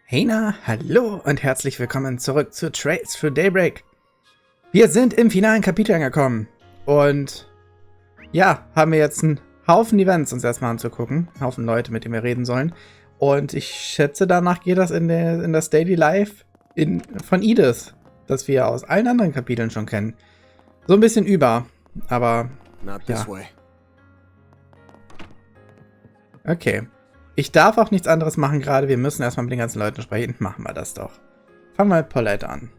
Heyna, hallo und herzlich willkommen zurück zu Through Daybreak. Wir sind im finalen Kapitel angekommen und ja, haben wir jetzt einen Haufen Events uns erstmal anzugucken, einen Haufen Leute, mit denen wir reden sollen. Und ich schätze, danach geht das in das Daily Life von Edith, das wir aus allen anderen Kapiteln schon kennen. So ein bisschen über, aber ja. Okay. Ich darf auch nichts anderes machen gerade. Wir müssen erstmal mit den ganzen Leuten sprechen. Machen wir das doch. Fangen wir mit Paulette an.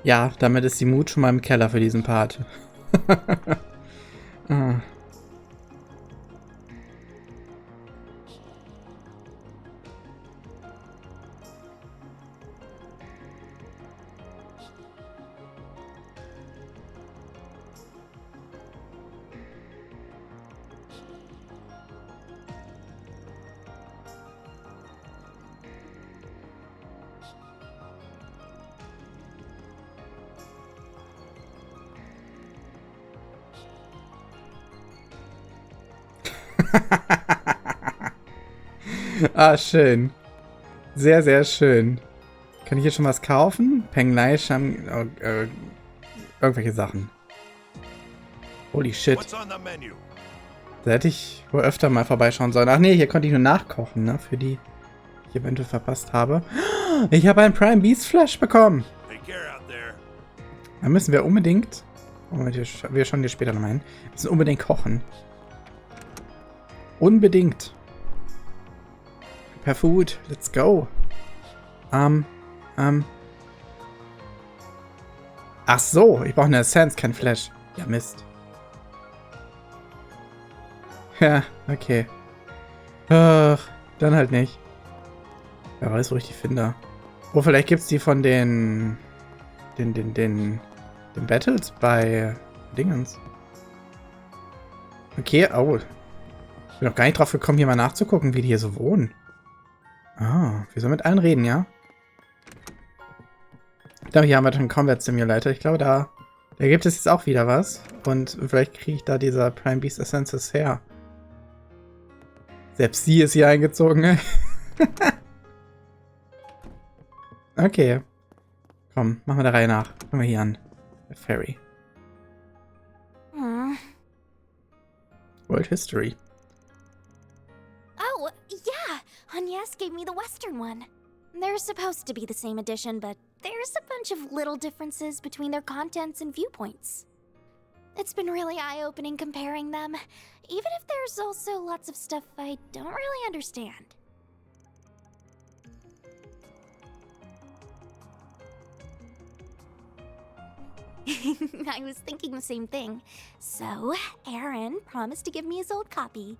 Ja, damit ist die Mut schon mal im Keller für diesen Part. ah. Ah, schön. Sehr, sehr schön. Kann ich hier schon was kaufen? Penglai, irgendwelche Sachen. Holy shit. Da hätte ich wohl öfter mal vorbeischauen sollen. Ach nee, hier konnte ich nur nachkochen, ne? Für die ich eventuell verpasst habe. Ich habe einen Prime Beast Flash bekommen. Da müssen wir unbedingt... wir schauen dir später nochmal hin. Wir müssen unbedingt kochen. Unbedingt. Per Food. Let's go. Ach so, ich brauche eine Essenz, kein Flash. Ja, Mist. Ja, okay. Ach, dann halt nicht. Wer weiß, wo ich die finde. Oh, vielleicht gibt's die von den Battles bei Dingens. Okay, oh. Ich bin noch gar nicht drauf gekommen, hier mal nachzugucken, wie die hier so wohnen. Ah, wir sollen mit allen reden, ja? Ich glaube, hier haben wir den Combat Simulator. Ich glaube, da gibt es jetzt auch wieder was. Und vielleicht kriege ich da diese Prime Beast Essences her. Selbst sie ist hier eingezogen. Okay. Komm, machen wir der Reihe nach. Fangen wir hier an. Der Ferry. World History. Oh, yeah! Agnes gave me the Western one. They're supposed to be the same edition, but there's a bunch of little differences between their contents and viewpoints. It's been really eye-opening comparing them, even if there's also lots of stuff I don't really understand. I was thinking the same thing. So, Aaron promised to give me his old copy.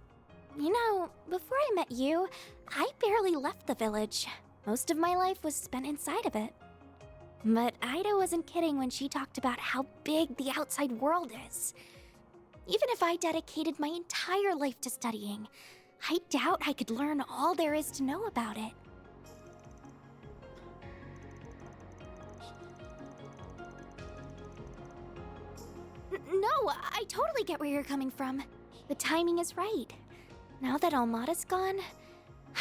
You know, before I met you, I barely left the village. Most of my life was spent inside of it. But Ida wasn't kidding when she talked about how big the outside world is. Even if I dedicated my entire life to studying, I doubt I could learn all there is to know about it. No, I totally get where you're coming from. The timing is right. Now that Almada's gone,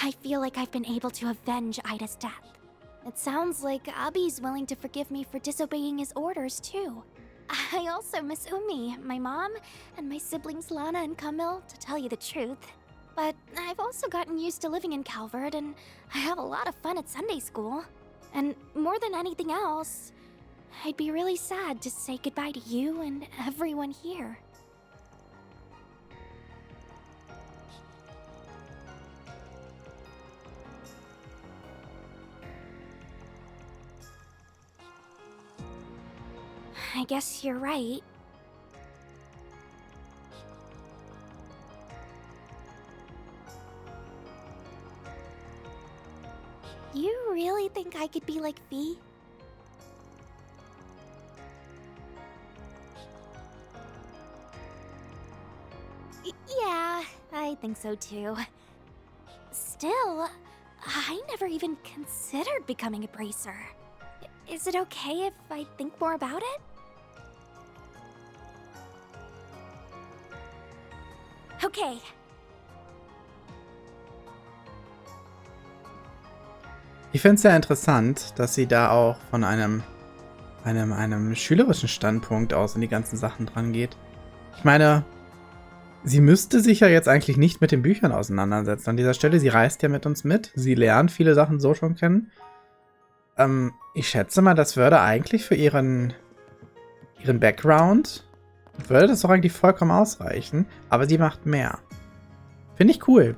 I feel like I've been able to avenge Ida's death. It sounds like Abi's willing to forgive me for disobeying his orders, too. I also miss Umi, my mom, and my siblings Lana and Camille, to tell you the truth. But I've also gotten used to living in Calvard, and I have a lot of fun at Sunday school. And more than anything else, I'd be really sad to say goodbye to you and everyone here. I guess you're right. You really think I could be like V? Yeah, I think so too. Still, I never even considered becoming a bracer. Is it okay if I think more about it? Okay. Ich finde es sehr interessant, dass sie da auch von einem schülerischen Standpunkt aus an die ganzen Sachen dran geht. Ich meine, sie müsste sich ja jetzt eigentlich nicht mit den Büchern auseinandersetzen. An dieser Stelle, sie reist ja mit uns mit. Sie lernt viele Sachen so schon kennen. Ich schätze mal, das würde eigentlich für ihren Background, würde das doch eigentlich vollkommen ausreichen. Aber sie macht mehr. Finde ich cool.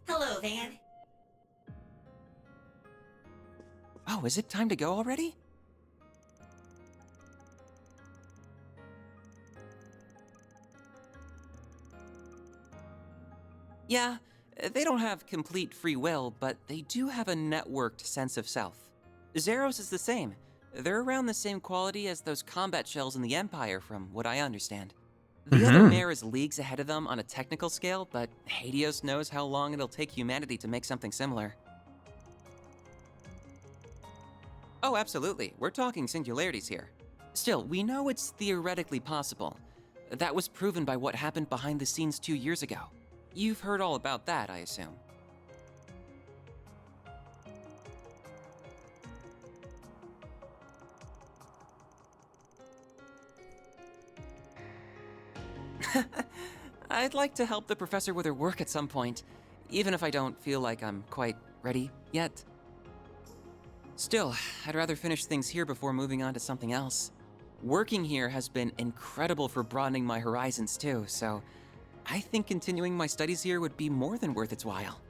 Hello, Van. Oh, is it time to go already? Yeah, they don't have complete free will, but they do have a networked sense of self. Zeros is the same. They're around the same quality as those combat shells in the Empire, from what I understand. The other mare is leagues ahead of them on a technical scale, but Hades knows how long it'll take humanity to make something similar. Oh, absolutely. We're talking singularities here. Still, we know it's theoretically possible. That was proven by what happened behind the scenes 2 years ago. You've heard all about that, I assume. I'd like to help the professor with her work at some point, even if I don't feel like I'm quite ready yet. Still, I'd rather finish things here before moving on to something else. Working here has been incredible for broadening my horizons too, so I think continuing my studies here would be more than worth its while.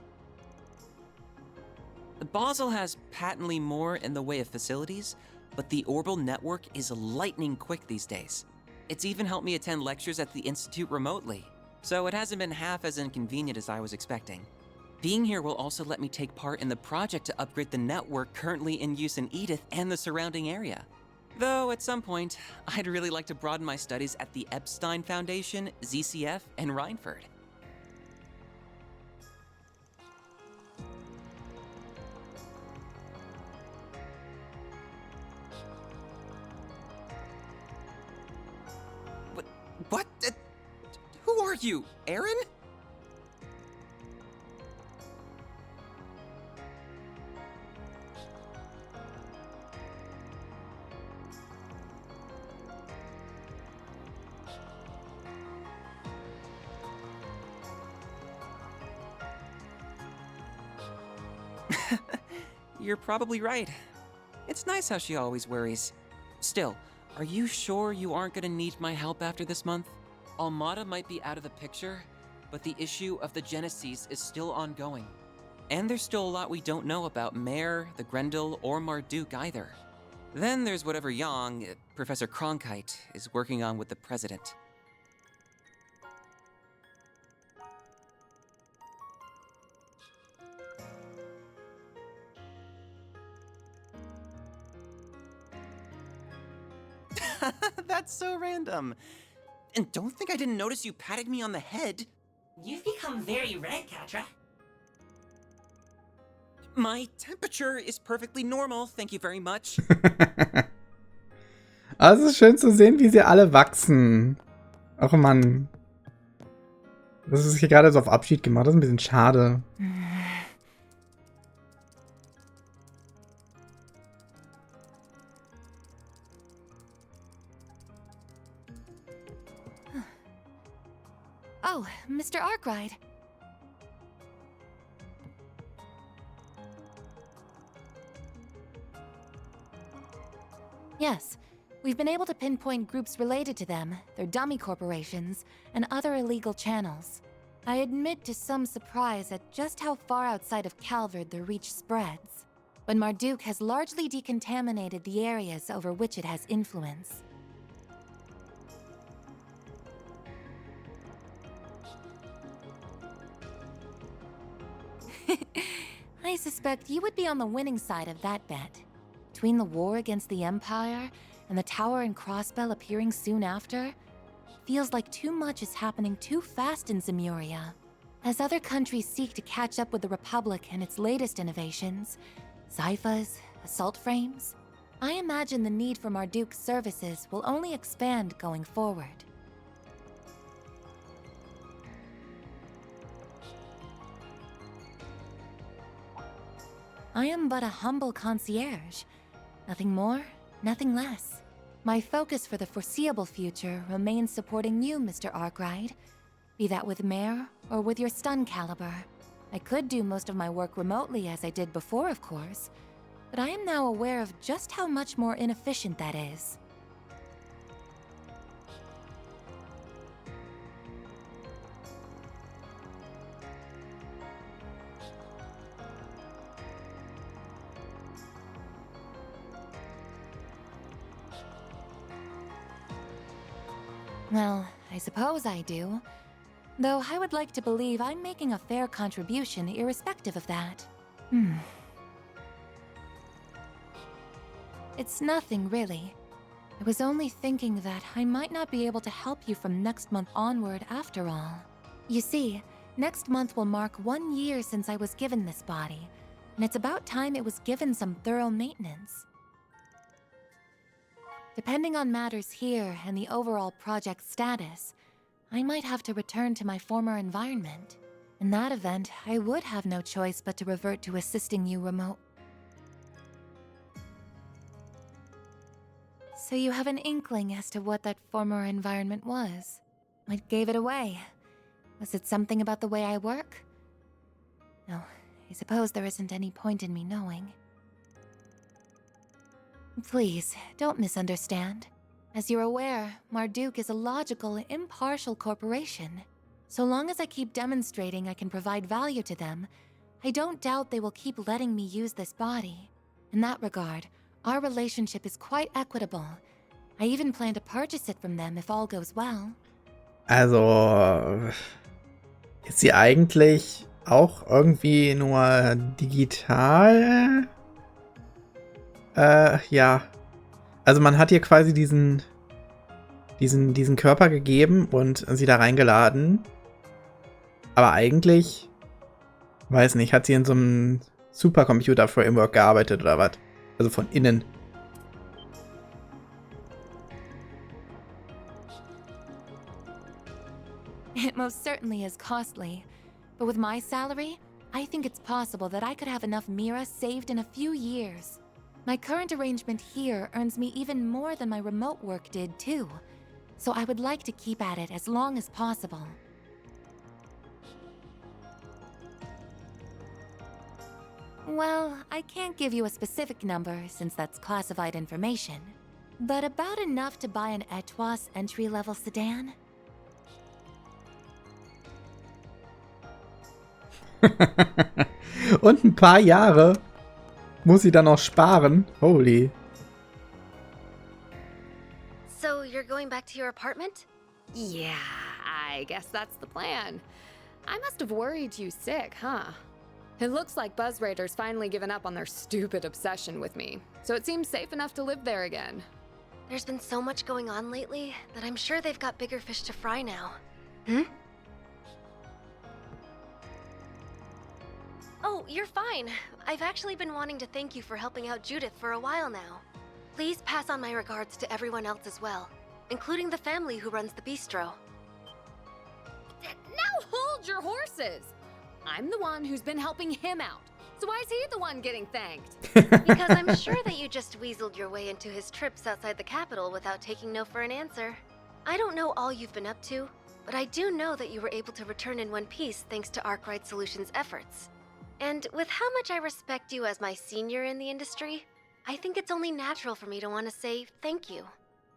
Basel has patently more in the way of facilities, but the orbital network is lightning quick these days. It's even helped me attend lectures at the Institute remotely, so it hasn't been half as inconvenient as I was expecting. Being here will also let me take part in the project to upgrade the network currently in use in Edith and the surrounding area. Though at some point, I'd really like to broaden my studies at the Epstein Foundation, ZCF, and Reinford. What? Who are you, Aaron? You're probably right. It's nice how she always worries. Still, are you sure you aren't gonna need my help after this month? Almada might be out of the picture, but the issue of the Genesis is still ongoing. And there's still a lot we don't know about Mare, the Grendel, or Marduk either. Then there's whatever Yang, Professor Cronkite, is working on with the President. That's so random. And don't think I didn't notice you patting me on the head. You've become very red, Katra. My temperature is perfectly normal, thank you very much. Aber es ist schön zu sehen, wie sie alle wachsen. Ach Mann. Das ist hier gerade so auf Abschied gemacht. Das ist ein bisschen schade. Oh, Mr. Arkride. Yes, we've been able to pinpoint groups related to them, their dummy corporations, and other illegal channels. I admit to some surprise at just how far outside of Calvard their reach spreads. but Marduk has largely decontaminated the areas over which it has influence. I suspect you would be on the winning side of that bet. Between the war against the Empire and the Tower and Crossbell appearing soon after, feels like too much is happening too fast in Zemuria. As other countries seek to catch up with the Republic and its latest innovations, Zyphas, assault frames, I imagine the need for Marduk's services will only expand going forward. I am but a humble concierge. Nothing more, nothing less. My focus for the foreseeable future remains supporting you, Mr. Arkride. Be that with Mare or with your stun caliber. I could do most of my work remotely as I did before, of course, but I am now aware of just how much more inefficient that is. Well, I suppose I do. Though I would like to believe I'm making a fair contribution irrespective of that. It's nothing, really. I was only thinking that I might not be able to help you from next month onward after all. You see, next month will mark 1 year since I was given this body, and it's about time it was given some thorough maintenance. Depending on matters here and the overall project status, I might have to return to my former environment. In that event, I would have no choice but to revert to assisting you remote. So you have an inkling as to what that former environment was? What gave it away? Was it something about the way I work? No, I suppose there isn't any point in me knowing. Please, don't misunderstand. As you're aware, Marduk is a logical, impartial corporation. So long as I keep demonstrating I can provide value to them, I don't doubt they will keep letting me use this body. In that regard, our relationship is quite equitable. I even plan to purchase it from them if all goes well. Also, ist sie eigentlich auch irgendwie nur digital? Ja. Also man hat ihr quasi diesen Körper gegeben und sie da reingeladen. Aber eigentlich, weiß nicht, hat sie in so einem Supercomputer-Framework gearbeitet oder was? Also von innen. It most certainly is costly. But with my salary, I think it's possible that I could have enough Mira saved in a few years. My current arrangement here earns me even more than my remote work did, too. So I would like to keep at it as long as possible. Well, I can't give you a specific number since that's classified information. But about enough to buy an Etwas entry-level sedan? Und ein paar Jahre muss sie dann noch sparen. Holy. So you're going back to your apartment? Yeah, I guess that's the plan. I must have worried you sick, huh? It looks like Buzz Raiders finally given up on their stupid obsession with me, so it seems safe enough to live there again. There's been so much going on lately that I'm sure they've got bigger fish to fry now. Oh, you're fine. I've actually been wanting to thank you for helping out Judith for a while now. Please pass on my regards to everyone else as well, including the family who runs the bistro. Now hold your horses! I'm the one who's been helping him out, so why is he the one getting thanked? Because I'm sure that you just weaseled your way into his trips outside the capital without taking no for an answer. I don't know all you've been up to, but I do know that you were able to return in one piece thanks to Arkride Solutions' efforts. And with how much I respect you as my senior in the industry, I think it's only natural for me to want to say thank you.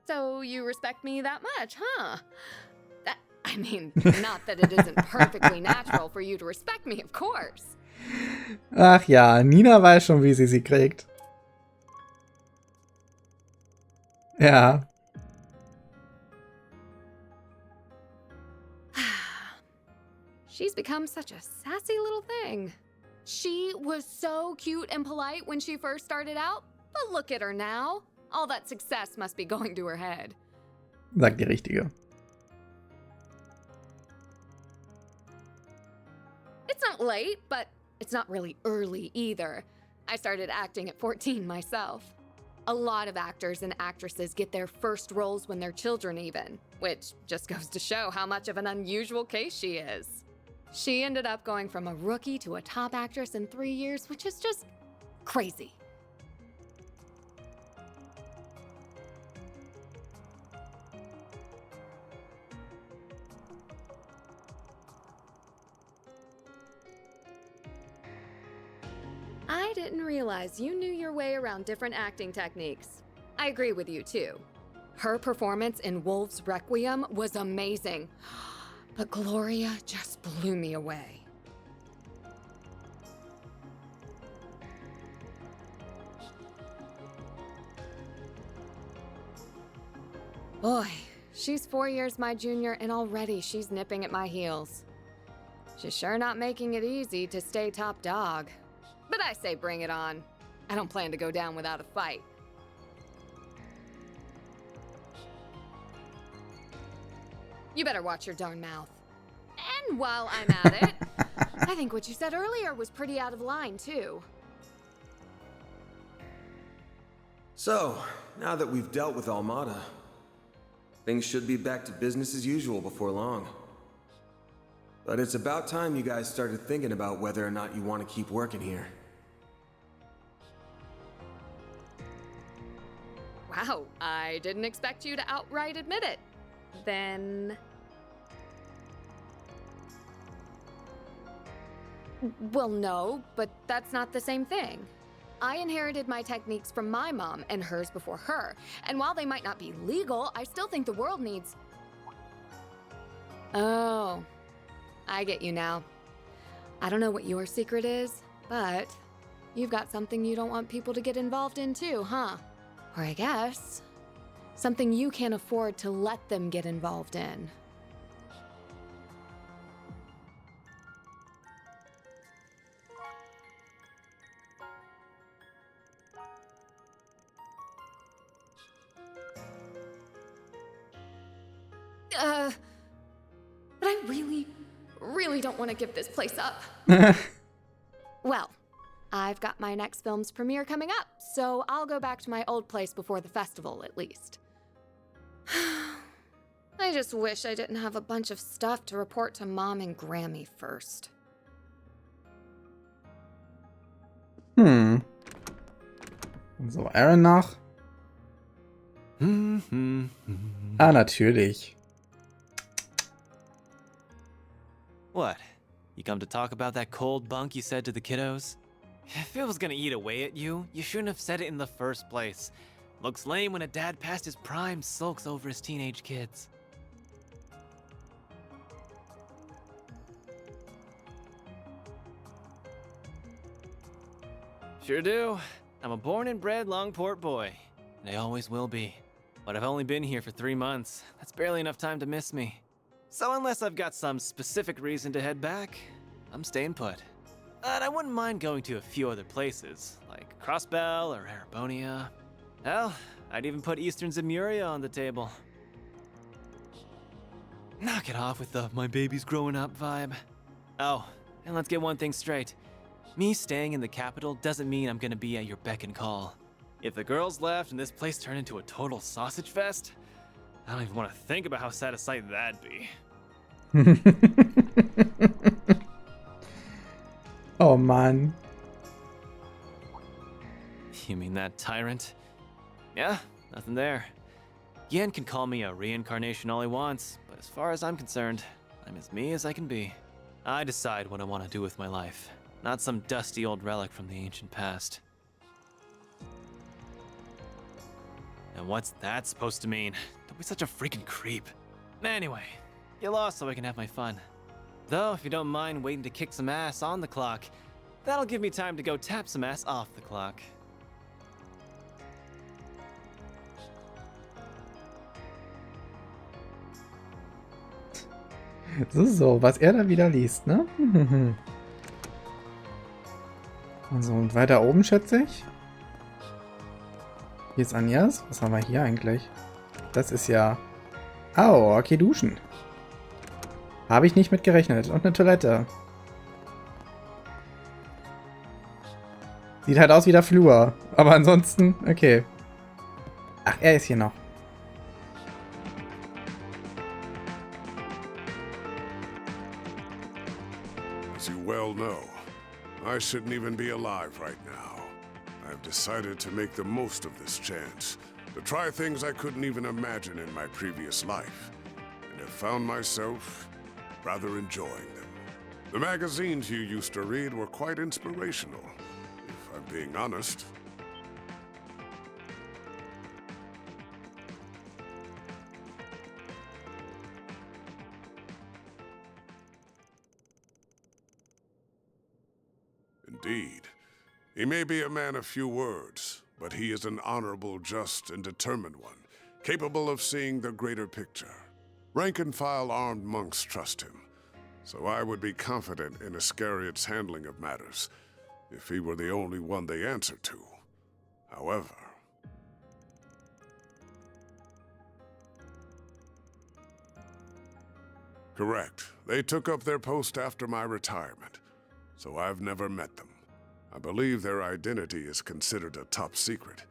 So you respect me that much, huh? I mean, not that it isn't perfectly natural for you to respect me, of course. Ach ja, Nina weiß schon, wie sie kriegt. Ja. She's become such a sassy little thing. She was so cute and polite when she first started out, but look at her now. All that success must be going to her head. Sagt die Richtige. It's not late, but it's not really early either. I started acting at 14 myself. A lot of actors and actresses get their first roles when they're children even, which just goes to show how much of an unusual case she is. She ended up going from a rookie to a top actress in 3 years, which is just crazy. I didn't realize you knew your way around different acting techniques. I agree with you too. Her performance in Wolf's Requiem was amazing. But Gloria just blew me away. Boy, she's 4 years my junior and already she's nipping at my heels. She's sure not making it easy to stay top dog. But I say bring it on. I don't plan to go down without a fight. You better watch your darn mouth. And while I'm at it, I think what you said earlier was pretty out of line, too. So, now that we've dealt with Almada, things should be back to business as usual before long. But it's about time you guys started thinking about whether or not you want to keep working here. Wow, I didn't expect you to outright admit it. Then... Well, no, but that's not the same thing. I inherited my techniques from my mom and hers before her. And while they might not be legal, I still think the world needs... Oh, I get you now. I don't know what your secret is, but you've got something you don't want people to get involved in too, huh? Or I guess, something you can't afford to let them get involved in. But I really don't want to give this place up. Well, I've got my next film's premiere coming up, so I'll go back to my old place before the festival, at least. I just wish I didn't have a bunch of stuff to report to Mom and Grammy first. So, Aaron nach? Ah, natürlich. What? You come to talk about that cold bunk you said to the kiddos? If it was gonna eat away at you, you shouldn't have said it in the first place. Looks lame when a dad past his prime sulks over his teenage kids. Sure do. I'm a born and bred Longport boy, and I always will be. But I've only been here for 3 months. That's barely enough time to miss me. So unless I've got some specific reason to head back, I'm staying put. And I wouldn't mind going to a few other places, like Crossbell or Arabonia. Hell, I'd even put Eastern Zemuria on the table. Knock it off with the my baby's growing up vibe. Oh, and let's get one thing straight. Me staying in the capital doesn't mean I'm gonna be at your beck and call. If the girls left and this place turned into a total sausage fest, I don't even want to think about how sad a sight that'd be. Oh man. You mean that tyrant? Yeah, nothing there. Yen can call me a reincarnation all he wants, but as far as I'm concerned, I'm as me as I can be. I decide what I want to do with my life, not some dusty old relic from the ancient past. And what's that supposed to mean? Don't be such a freaking creep. Anyway, get lost so I can have my fun. Though, if you don't mind waiting to kick some ass on the clock, That'll give me time to go tap some ass off the clock. So, was er da wieder liest, ne? Also, und weiter oben, schätze ich. Hier ist Anjas. Was haben wir hier eigentlich? Das ist ja... Oh, okay, duschen. Habe ich nicht mit gerechnet. Und eine Toilette. Sieht halt aus wie der Flur. Aber ansonsten, okay. Ach, er ist hier noch. As you well know, I shouldn't even be alive right now. I've decided to make the most of this chance, to try things I couldn't even imagine in my previous life, and have found myself rather enjoying them. The magazines you used to read were quite inspirational, if I'm being honest. Indeed. He may be a man of few words, but he is an honorable, just, and determined one, capable of seeing the greater picture. Rank-and-file armed monks trust him, so I would be confident in Iscariot's handling of matters, if he were the only one they answered to. However... Correct. They took up their post after my retirement, so I've never met them. I believe their identity is considered a top secret,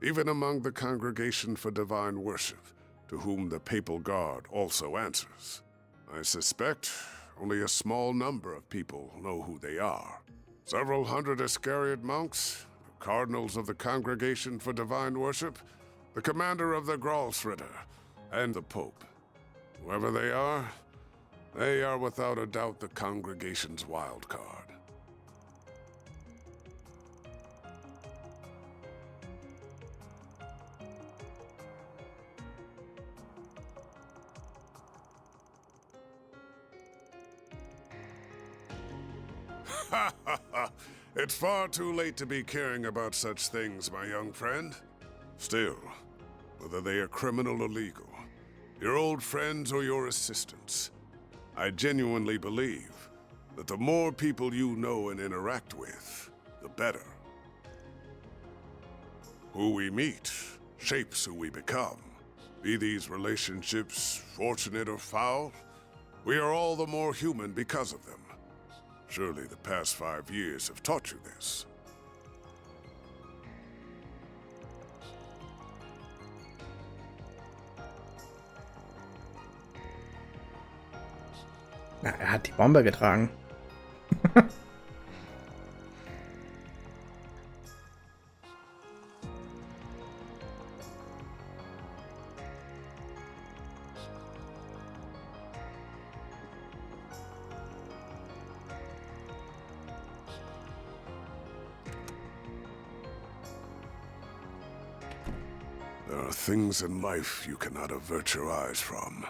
even among the Congregation for Divine Worship, to whom the Papal Guard also answers. I suspect only a small number of people know who they are. Several hundred Iscariot monks, the cardinals of the Congregation for Divine Worship, the commander of the Gralsritter, and the Pope. Whoever they are without a doubt the Congregation's wild card. It's far too late to be caring about such things, my young friend. Still, whether they are criminal or legal, your old friends or your assistants, I genuinely believe that the more people you know and interact with, the better. Who we meet shapes who we become. Be these relationships fortunate or foul, we are all the more human because of them. Surely the past 5 years have taught you this. Na, er hat die Bombe getragen. There are things in life you cannot avert your eyes from,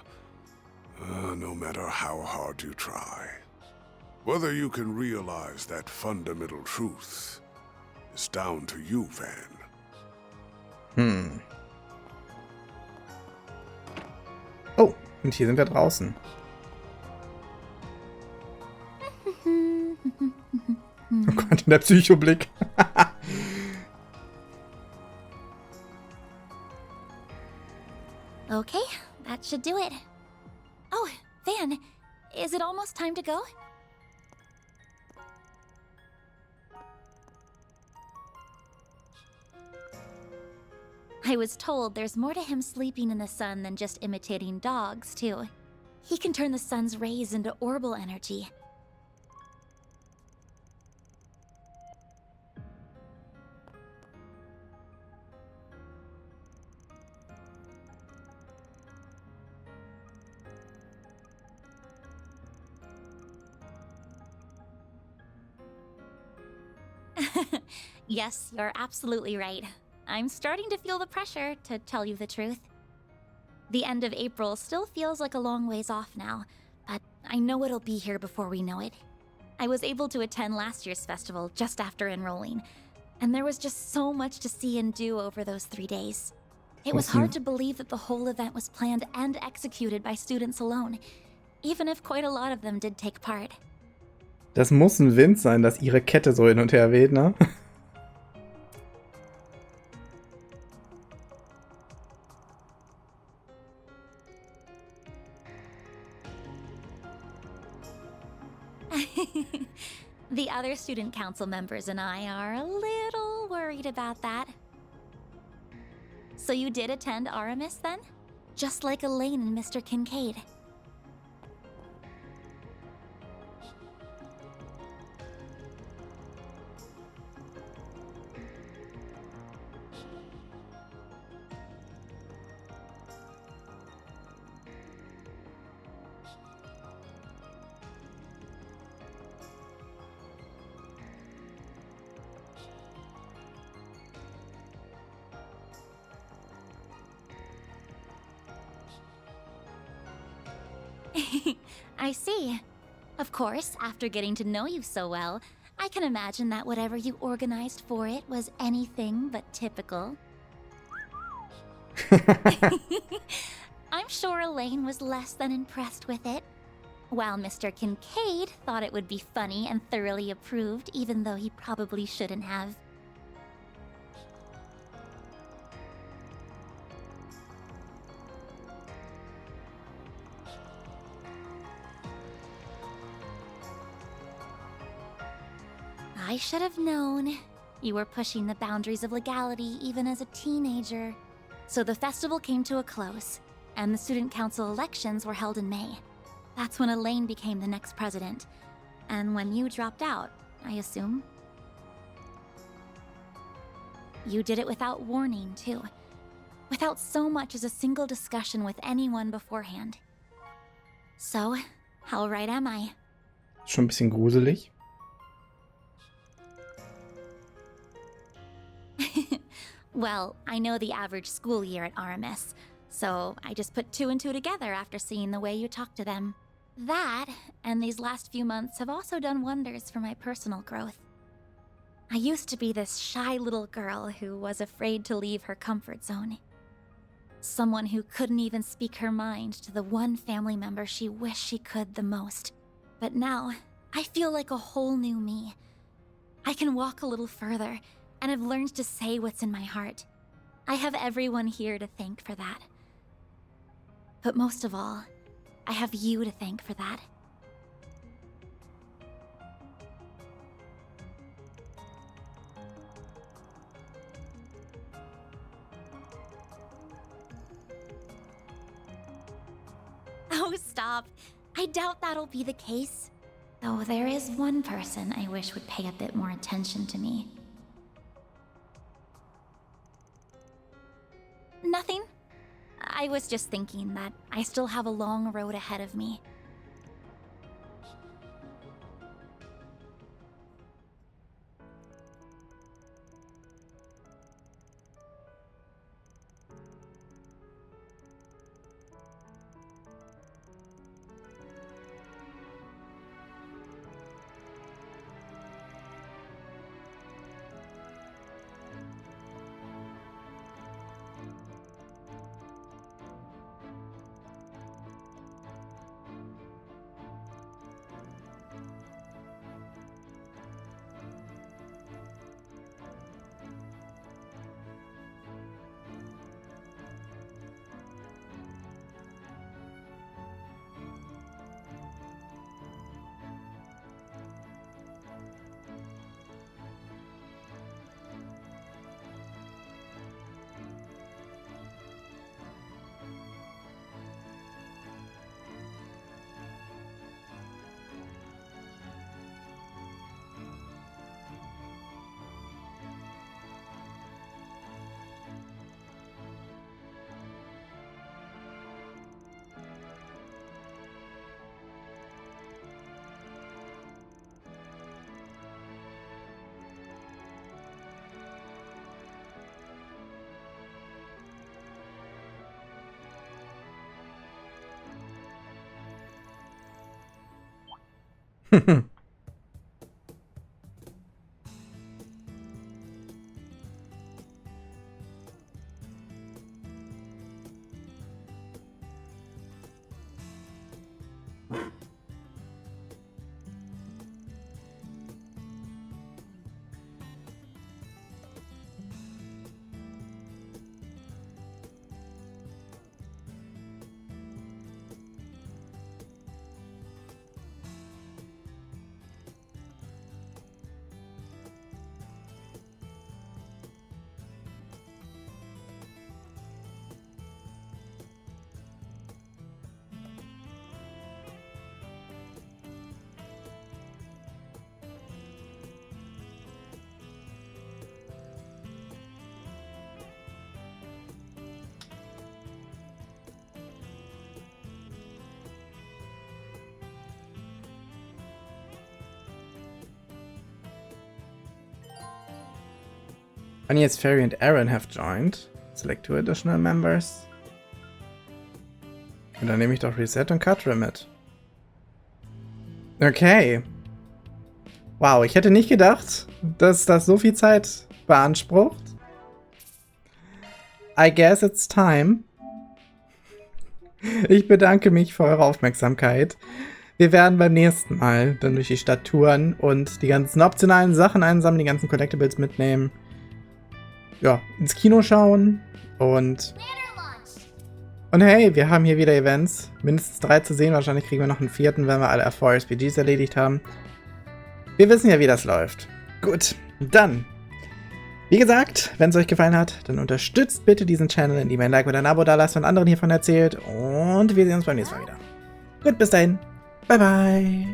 no matter how hard you try. Whether you can realize that fundamental truth is down to you, Van. Oh, und hier sind wir draußen. Oh Gott, der Psychoblick. Okay, that should do it. Oh, Van, is it almost time to go? I was told there's more to him sleeping in the sun than just imitating dogs, too. He can turn the sun's rays into orbital energy. Yes, you're absolutely right. I'm starting to feel the pressure, to tell you the truth. The end of April still feels like a long ways off now, but I know it'll be here before we know it. I was able to attend last year's festival just after enrolling, and there was just so much to see and do over those 3 days. It was hard to believe that the whole event was planned and executed by students alone, even if quite a lot of them did take part. Das muss ein Wind sein, dass ihre Kette so hin und her weht, ne? The other student council members and I are a little worried about that. So you did attend Aramis then? Just like Elaine and Mr. Kincaid. I see. Of course, after getting to know you so well, I can imagine that whatever you organized for it was anything but typical. I'm sure Elaine was less than impressed with it, while Mr. Kincaid thought it would be funny and thoroughly approved, even though he probably shouldn't have. I should have known. You were pushing the boundaries of legality even as a teenager. So the festival came to a close, and the student council elections were held in May. That's when Elaine became the next president, and when you dropped out, I assume. You did it without warning, too. Without so much as a single discussion with anyone beforehand. So, how right am I? Schon ein bisschen gruselig. Well, I know the average school year at Aramis, so I just put 2 and 2 together after seeing the way you talk to them. That, and these last few months have also done wonders for my personal growth. I used to be this shy little girl who was afraid to leave her comfort zone. Someone who couldn't even speak her mind to the one family member she wished she could the most. But now, I feel like a whole new me. I can walk a little further, and I've learned to say what's in my heart. I have everyone here to thank for that. But most of all, I have you to thank for that. Oh, stop. I doubt that'll be the case. Though there is one person I wish would pay a bit more attention to me. Nothing. I was just thinking that I still have a long road ahead of me. Onias, Fairy and Aaron have joined. Select 2 additional members. Und dann nehme ich doch Reset und Katra mit. Okay. Wow, ich hätte nicht gedacht, dass das so viel Zeit beansprucht. I guess it's time. Ich bedanke mich für eure Aufmerksamkeit. Wir werden beim nächsten Mal dann durch die Stadt touren und die ganzen optionalen Sachen einsammeln, die ganzen Collectibles mitnehmen. Ja, ins Kino schauen und hey, wir haben hier wieder Events. Mindestens 3 zu sehen, wahrscheinlich kriegen wir noch einen 4., wenn wir alle RPGs erledigt haben. Wir wissen ja, wie das läuft. Gut, dann. Wie gesagt, wenn es euch gefallen hat, dann unterstützt bitte diesen Channel, indem ihr ein Like oder ein Abo da lasst und anderen hiervon erzählt. Und wir sehen uns beim nächsten Mal wieder. Gut, bis dahin. Bye, bye.